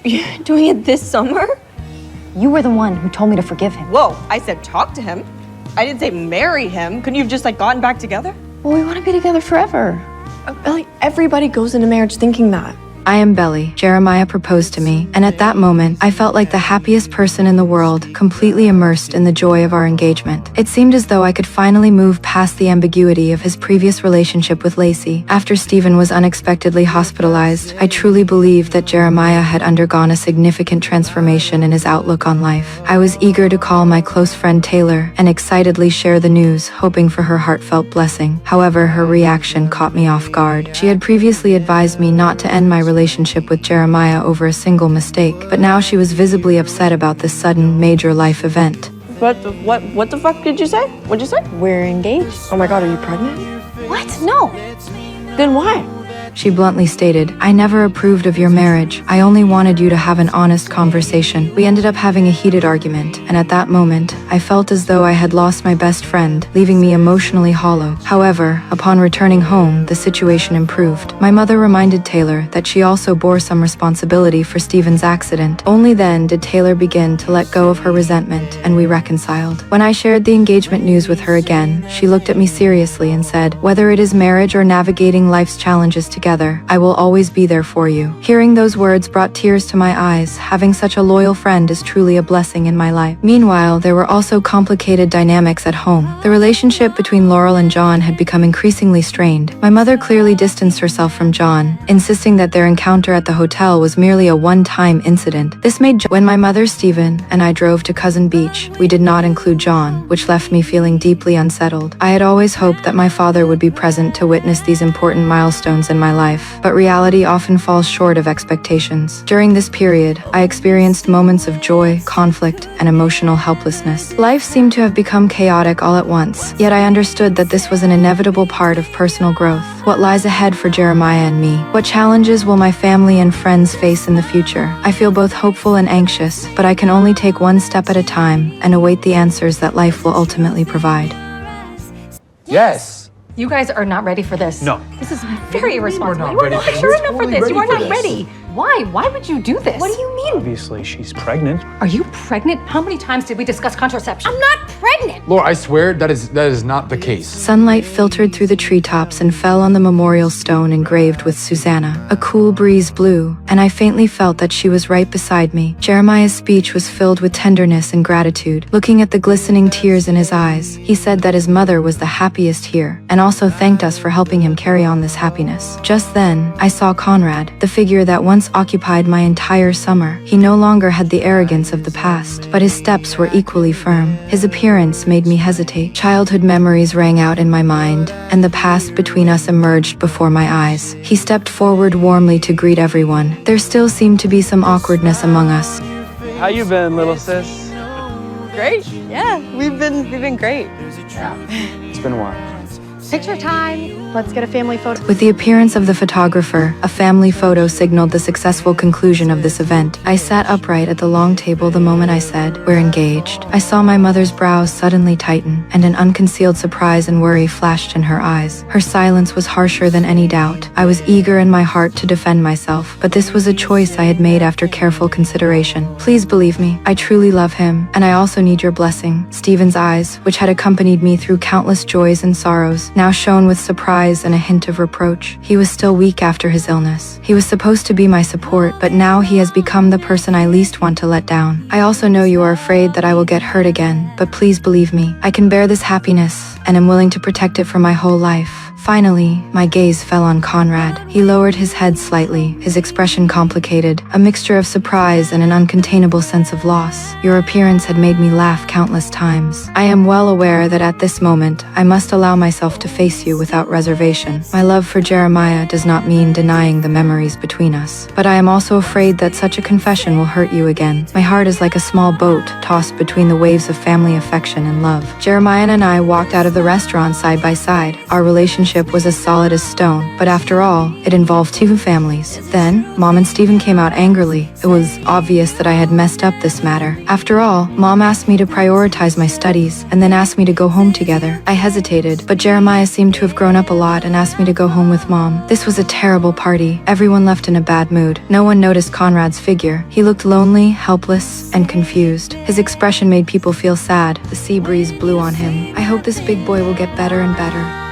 You're doing it this summer? You were the one who told me to forgive him. Whoa, I said talk to him. I didn't say marry him. Couldn't you have just gotten back together? Well, we want to be together forever. Everybody goes into marriage thinking that. I am Belly. Jeremiah proposed to me, and at that moment, I felt like the happiest person in the world, completely immersed in the joy of our engagement. It seemed as though I could finally move past the ambiguity of his previous relationship with Lacey. After Stephen was unexpectedly hospitalized, I truly believed that Jeremiah had undergone a significant transformation in his outlook on life. I was eager to call my close friend Taylor and excitedly share the news, hoping for her heartfelt blessing. However, her reaction caught me off guard. She had previously advised me not to end my relationship with Jeremiah over a single mistake, but now she was visibly upset about this sudden, major life event. What the fuck did you say? What'd you say? We're engaged. Oh my God, are you pregnant? What? No. Then why? She bluntly stated, "I never approved of your marriage. I only wanted you to have an honest conversation." We ended up having a heated argument, and at that moment, I felt as though I had lost my best friend, leaving me emotionally hollow. However, upon returning home, the situation improved. My mother reminded Taylor that she also bore some responsibility for Stephen's accident. Only then did Taylor begin to let go of her resentment, and we reconciled. When I shared the engagement news with her again, she looked at me seriously and said, "Whether it is marriage or navigating life's challenges together, I will always be there for you." Hearing those words brought tears to my eyes. Having such a loyal friend is truly a blessing in my life. Meanwhile, there were also complicated dynamics at home. The relationship between Laurel and John had become increasingly strained. My mother clearly distanced herself from John, insisting that their encounter at the hotel was merely a one-time incident. This made when my mother, Stephen, and I drove to Cousin Beach, we did not include John, which left me feeling deeply unsettled. I had always hoped that my father would be present to witness these important milestones in my life, but reality often falls short of expectations. During this period, I experienced moments of joy, conflict, and emotional helplessness. Life seemed to have become chaotic all at once, yet I understood that this was an inevitable part of personal growth. What lies ahead for Jeremiah and me? What challenges will my family and friends face in the future? I feel both hopeful and anxious, but I can only take one step at a time and await the answers that life will ultimately provide. Yes. You guys are not ready for this. No. This is very irresponsible. not You are ready not for this. mature enough for Totally this. You are ready not for this. ready. Why? Why would you do this? What do you mean? Obviously, she's pregnant. Are you pregnant? How many times did we discuss contraception? I'm not pregnant. Laura, I swear that is not the case. Sunlight filtered through the treetops and fell on the memorial stone engraved with Susannah. A cool breeze blew, and I faintly felt that she was right beside me. Jeremiah's speech was filled with tenderness and gratitude. Looking at the glistening tears in his eyes, he said that his mother was the happiest here, and also thanked us for helping him carry on this happiness. Just then, I saw Conrad, the figure that once occupied my entire summer. He no longer had the arrogance of the past, but his steps were equally firm. His appearance made me hesitate. Childhood memories rang out in my mind, and the past between us emerged before my eyes. He stepped forward warmly to greet everyone. There still seemed to be some awkwardness among us. How you been, little sis? Great. Yeah, we've been great. It's been a while. Picture time. Let's get a family photo. With the appearance of the photographer, a family photo signaled the successful conclusion of this event. I sat upright at the long table the moment I said, "We're engaged." I saw my mother's brows suddenly tighten, and an unconcealed surprise and worry flashed in her eyes. Her silence was harsher than any doubt. I was eager in my heart to defend myself, but this was a choice I had made after careful consideration. "Please believe me, I truly love him, and I also need your blessing." Stephen's eyes, which had accompanied me through countless joys and sorrows, now shone with surprise and a hint of reproach. He was still weak after his illness. He was supposed to be my support, but now he has become the person I least want to let down. I also know you are afraid that I will get hurt again, but please believe me, I can bear this happiness, and am willing to protect it for my whole life. Finally, my gaze fell on Conrad. He lowered his head slightly, his expression complicated, a mixture of surprise and an uncontainable sense of loss. Your appearance had made me laugh countless times. I am well aware that at this moment, I must allow myself to face you without reservation. My love for Jeremiah does not mean denying the memories between us, but I am also afraid that such a confession will hurt you again. My heart is like a small boat tossed between the waves of family affection and love. Jeremiah and I walked out of the restaurant side by side. Our relationship friendship was as solid as stone, but after all, it involved two families. Then, Mom and Steven came out angrily. It was obvious that I had messed up this matter. After all, Mom asked me to prioritize my studies, and then asked me to go home together. I hesitated, but Jeremiah seemed to have grown up a lot and asked me to go home with Mom. This was a terrible party. Everyone left in a bad mood. No one noticed Conrad's figure. He looked lonely, helpless, and confused. His expression made people feel sad. The sea breeze blew on him. I hope this big boy will get better and better.